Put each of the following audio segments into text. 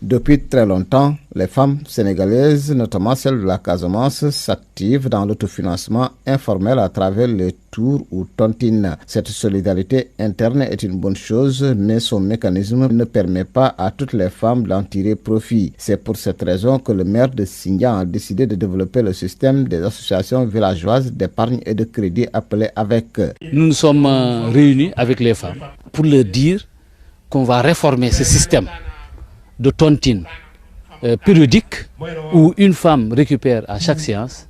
Depuis très longtemps, les femmes sénégalaises, notamment celles de la Casamance, s'activent dans l'autofinancement informel à travers les tours ou tontines. Cette solidarité interne est une bonne chose, mais son mécanisme ne permet pas à toutes les femmes d'en tirer profit. C'est pour cette raison que le maire de Sindian a décidé de développer le système des associations villageoises d'épargne et de crédit appelé AVEC. Nous nous sommes réunis avec les femmes pour leur dire qu'on va réformer ce système de tontine périodique où une femme récupère à chaque séance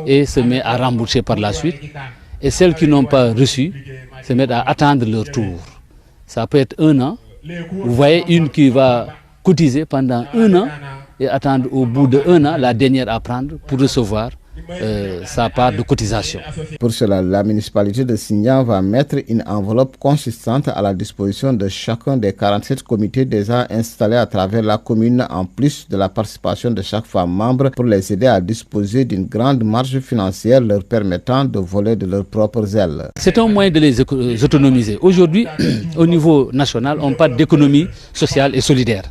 et se met à rembourser par la suite. Et celles qui n'ont pas reçu se mettent à attendre leur tour. Ça peut être 1 an. Vous voyez une qui va cotiser pendant 1 an et attendre au bout de 1 an la dernière à prendre pour recevoir sa part de cotisation. Pour cela, la municipalité de Sindian va mettre une enveloppe consistante à la disposition de chacun des 47 comités déjà installés à travers la commune, en plus de la participation de chaque femme membre pour les aider à disposer d'une grande marge financière leur permettant de voler de leurs propres ailes. C'est un moyen de les autonomiser. Aujourd'hui, au niveau national, on parle d'économie sociale et solidaire.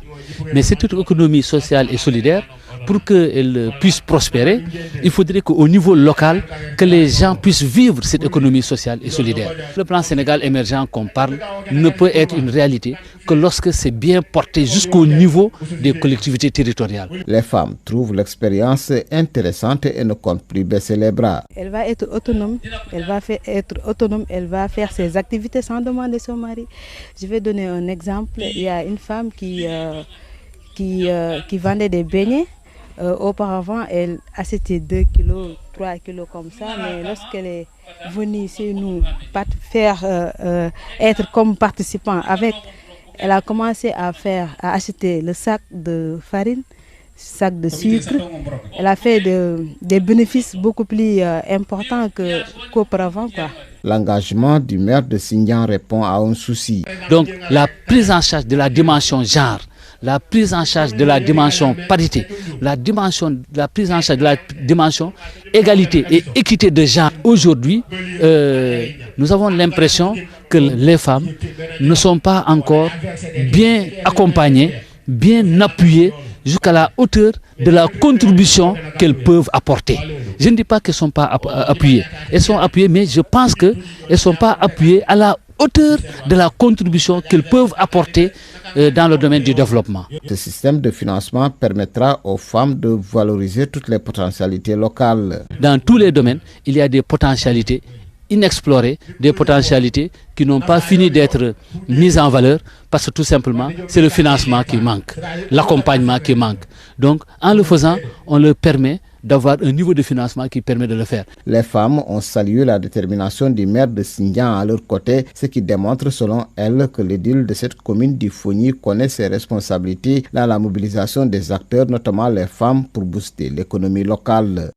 Mais cette économie sociale et solidaire, pour qu'elle puisse prospérer, il faudrait qu'au niveau local, que les gens puissent vivre cette économie sociale et solidaire. Le plan Sénégal émergent qu'on parle ne peut être une réalité que lorsque c'est bien porté jusqu'au niveau des collectivités territoriales. Les femmes trouvent l'expérience intéressante et ne comptent plus baisser les bras. Elle va être autonome, elle va faire ses activités sans demander son mari. Je vais donner un exemple. Il y a une femme qui vendait des beignets. Auparavant, elle achetait 2 kilos, 3 kilos comme ça, mais lorsqu'elle est venue chez nous être comme participant avec, elle a commencé à acheter le sac de farine, sac de sucre. Elle a fait des bénéfices beaucoup plus importants qu'auparavant. L'engagement du maire de Sindian répond à un souci. Donc la prise en charge de la dimension genre, la prise en charge de la dimension parité, la prise en charge de la dimension égalité et équité de genre. Aujourd'hui, nous avons l'impression que les femmes ne sont pas encore bien accompagnées, bien appuyées jusqu'à la hauteur de la contribution qu'elles peuvent apporter. Je ne dis pas qu'elles ne sont pas appuyées. Elles sont appuyées, mais je pense qu'elles ne sont pas appuyées à la hauteur de la contribution qu'elles peuvent apporter dans le domaine du développement. Ce système de financement permettra aux femmes de valoriser toutes les potentialités locales. Dans tous les domaines, il y a des potentialités inexplorées, des potentialités qui n'ont pas fini d'être mises en valeur parce que tout simplement, c'est le financement qui manque, l'accompagnement qui manque. Donc, en le faisant, on leur permet d'avoir un niveau de financement qui permet de le faire. Les femmes ont salué la détermination du maire de Sindian à leur côté, ce qui démontre selon elles que l'édile de cette commune d'Ifoni connaît ses responsabilités dans la mobilisation des acteurs, notamment les femmes, pour booster l'économie locale.